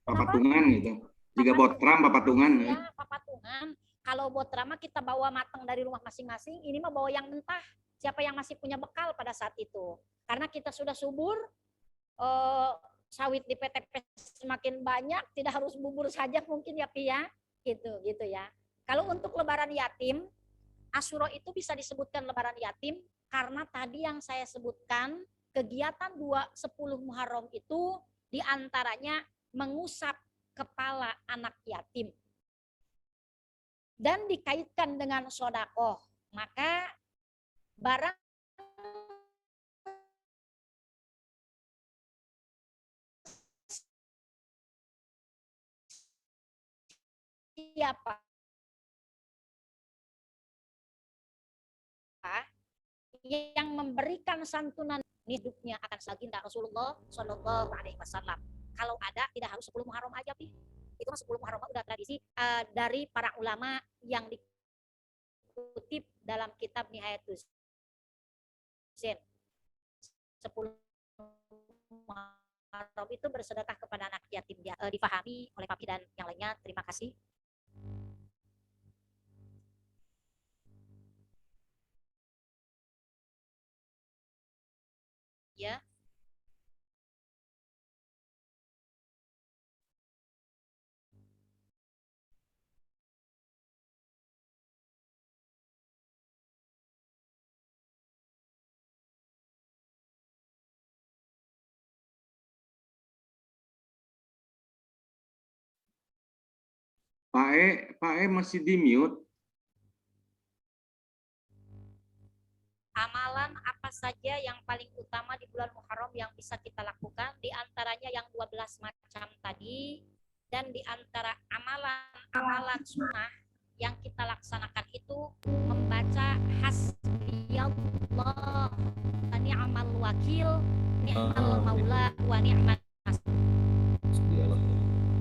papatungan gitu. Jika botram papatungan ya. Ya, papatungan. Kalau botram kita bawa matang dari rumah masing-masing, ini mah bawa yang mentah. Siapa yang masih punya bekal pada saat itu? Karena kita sudah subur, sawit di PTP semakin banyak, tidak harus bubur saja mungkin ya Pi ya, gitu ya. Kalau untuk lebaran yatim, Asyuro itu bisa disebutkan lebaran yatim karena tadi yang saya sebutkan kegiatan 10 Muharram itu diantaranya mengusap kepala anak yatim dan dikaitkan dengan sodakoh. Maka barang siapa yang memberikan santunan, hidupnya akan saginda Rasulullah Shallallahu Alaihi Wasallam. Kalau ada, tidak harus 10 Muharram aja, Pi. Itu 10 Muharram udah tradisi dari para ulama yang dikutip dalam kitab Nihayatul Zain. 10 Muharram itu bersedekah kepada anak yatim, difahami oleh Papi dan yang lainnya. Terima kasih. Ya. Pak E masih di mute. Amalan apa saja yang paling utama di bulan Muharram yang bisa kita lakukan? Di antaranya yang 12 macam tadi, dan di antara amalan sunnah yang kita laksanakan itu membaca hasbiyallah wa ni'mal wakil, ni'mal maula wa ni'mal nasir.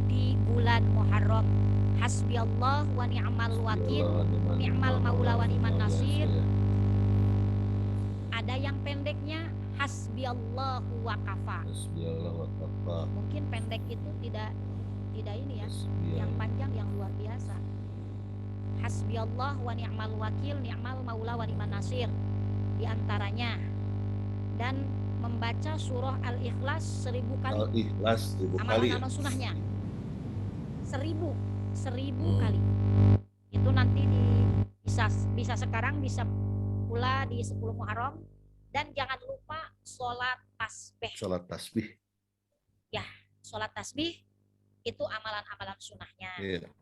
Di bulan Muharram, hasbiyallah wa ni'mal wakil, ni'mal maula wa ni'mal nasir. Ada yang pendeknya hasbiyallahu wa kafa. Mungkin pendek itu tidak ini ya. Yang panjang yang luar biasa. Hasbiyallah wa ni'mal wakil, ni'mal maula wa ni'man nasir. Di antaranya. Dan membaca surah Al-Ikhlas 1000 kali. Al-Ikhlas 1000 kali. Amalan sunnahnya 1000 kali. Itu nanti bisa sekarang, bisa pula di 10 Muharram. Dan jangan lupa sholat tasbih. Sholat tasbih. Ya, sholat tasbih itu amalan-amalan sunnahnya. Yeah.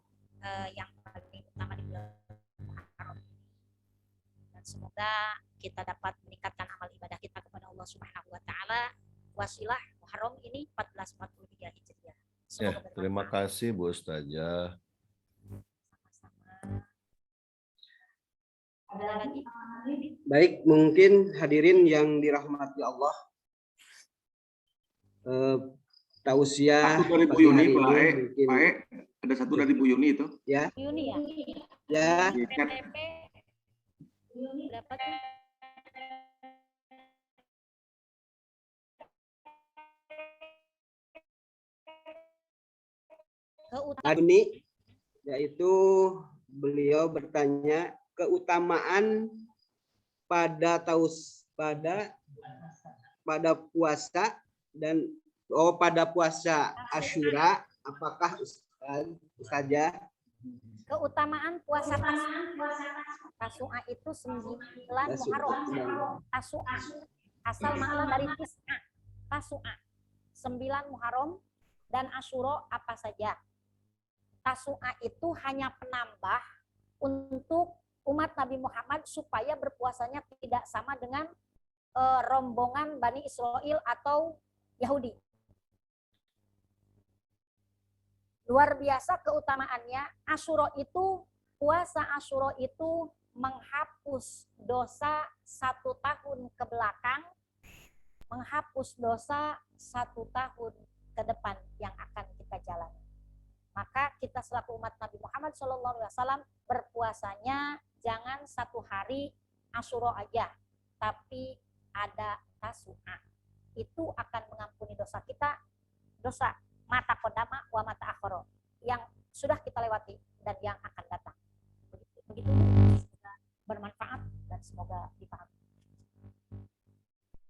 Yang paling utama di bulan Muharram. Dan semoga kita dapat meningkatkan amal ibadah kita kepada Allah Subhanahu wa taala. Wasilah Muharram ini 1443 Hijriah. Ya, Semoga terima bermanfaat. kasih Bu Ustazah. Ada lagi? Baik, mungkin hadirin yang dirahmati Allah, tausiah Satu dari Bu pagi Yuni, hari Pak ini E. mungkin Pak E, ada satu dari Bu Yuni itu. ya Yuni ya? ya Di chat. PTP dapat keutamaan Yuni, yaitu beliau bertanya keutamaan pada pada puasa dan pada puasa Asyura, apakah Ustazah? keutamaan puasa Tasu'a itu 9 Muharram. Tasu'a asal makna dari tis'a. Tasu'a 9 Muharram dan Asyura apa saja. Tasu'a itu hanya penambah untuk umat Nabi Muhammad supaya berpuasanya tidak sama dengan rombongan Bani Israel atau Yahudi. Luar biasa keutamaannya. Asyura itu, puasa Asyura itu menghapus dosa 1 tahun ke belakang, menghapus dosa 1 tahun ke depan yang akan kita jalani. Maka kita selaku umat Nabi Muhammad SAW berpuasanya jangan 1 hari Asyura aja, tapi ada Tasu'a. Itu akan mengampuni dosa kita, dosa mata kodama wa mata akhoro yang sudah kita lewati dan yang akan datang. Begitu bermanfaat dan semoga dipahami.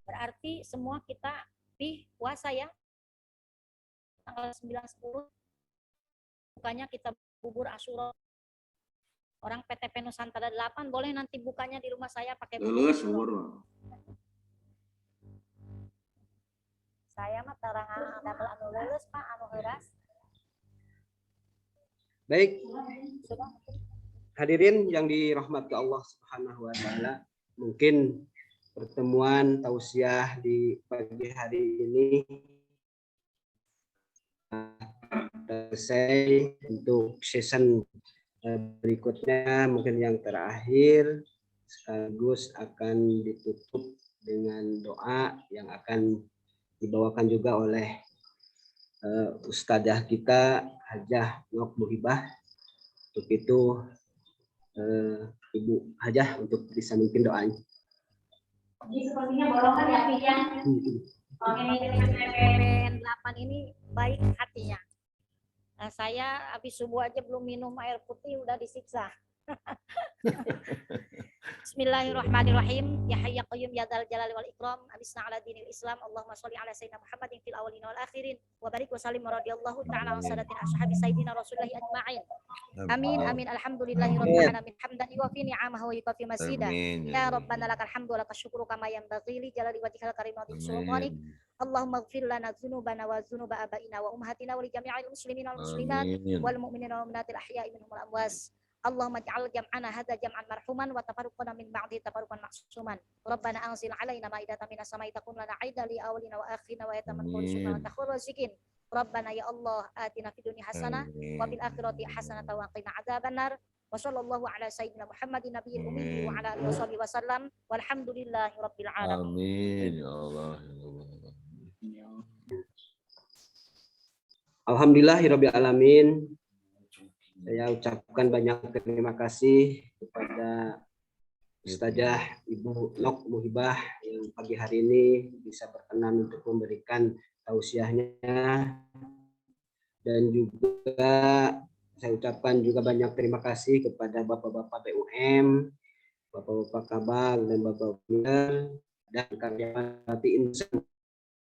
Berarti semua kita puasa ya tanggal 9-10 bukanya kita bubur Asyura. Orang PTP Nusantara 8 boleh nanti bukanya di rumah saya pakai bubur Asyura. Saya mah tarang double anu lulus Pak anu heuras. Baik, hadirin yang dirahmati Allah Subhanahu wa taala, mungkin pertemuan tausiah di pagi hari ini selesai. Untuk season berikutnya mungkin yang terakhir sekaligus akan ditutup dengan doa yang akan dibawakan juga oleh Ustadzah kita Hajah Nok Muhibah. Untuk itu Ibu Hajah untuk bisa mungkin doanya. Jadi sepertinya golongan yang PTP 8 ini baik hatinya. Saya habis subuh aja belum minum air putih udah disiksa. Bismillahirrahmanirrahim. Ya hayya qayyum ya dzal jalali wal ikram. Abisna ala dinil Islam. Allahumma shalli ala sayyidina Muhammadin fil awwalin wal akhirin wa barik wa sallim radhiyallahu ta'ala an sadatina ashabi sayyidina Rasulillah ajma'in. Amin amin. Alhamdulillahirabbil alamin. Hamdan yuwafi ni'amahu wa yukafi masjidah. Ya Rabbana lakal hamdu wa lakal syukru kama yanbaghi li jalali wajhikal karim wa sultanik. Allahumma ighfir lana dzunubana wa dzunuba abaina wa ummahatina wa li jami'il muslimina wal muslimat wal mu'minina wal mu'minatil ahya'i minhum wal amwas. Allahumma ja'al jam'ana hadza jam'an marhuman wa tafarruqana min ba'di tafarruqan ma'suman. Rabbana anzil 'alaina ma'idatan minas sama'i takun lana 'aidan li awwalina wa akhirina wa yataman qawli takhur raziqin. Rabbana ya Allah atina fid dunya hasanah wa fil akhirati hasanah wa qina adzabannar. Wa sallallahu ala sayyidina Muhammadin nabiyil ummi wa ala alihi wasallam. Walhamdulillahi rabbil alamin. Amin ya Allah. Alhamdulillahirabbil alamin. Saya ucapkan banyak terima kasih kepada Ustazah Ibu Nok Muhibah yang pagi hari ini bisa berkenan untuk memberikan tausiahnya, dan juga saya ucapkan juga banyak terima kasih kepada Bapak-Bapak BUM, Bapak-Bapak Kabag dan Bapak Benar dan karyawan Insan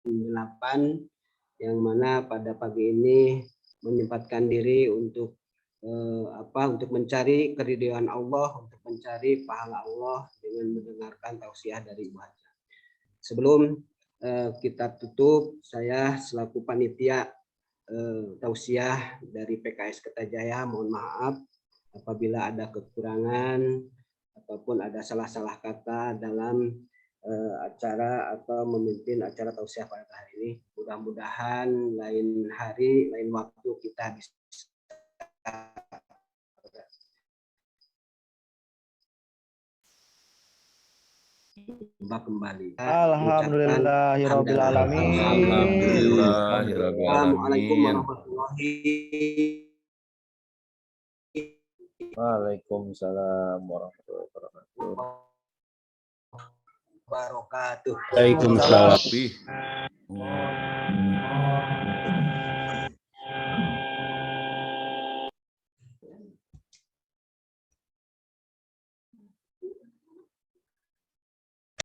8 yang mana pada pagi ini menyempatkan diri untuk mencari keridhaan Allah, untuk mencari pahala Allah dengan mendengarkan tausiah dari Ibu Hajah. Sebelum kita tutup, saya selaku panitia tausiah dari PKS Kertajaya mohon maaf apabila ada kekurangan ataupun ada salah-salah kata dalam acara atau memimpin acara tausiah pada hari ini. Mudah-mudahan lain hari, lain waktu kita bisa kembali. Alhamdulillahirabbil alamin. Assalamualaikum Alhamdulillahirrahmanirrahim. warahmatullahi Waalaikumsalam warahmatullahi wabarakatuh. wabarakatuh. Waalaikumsalam.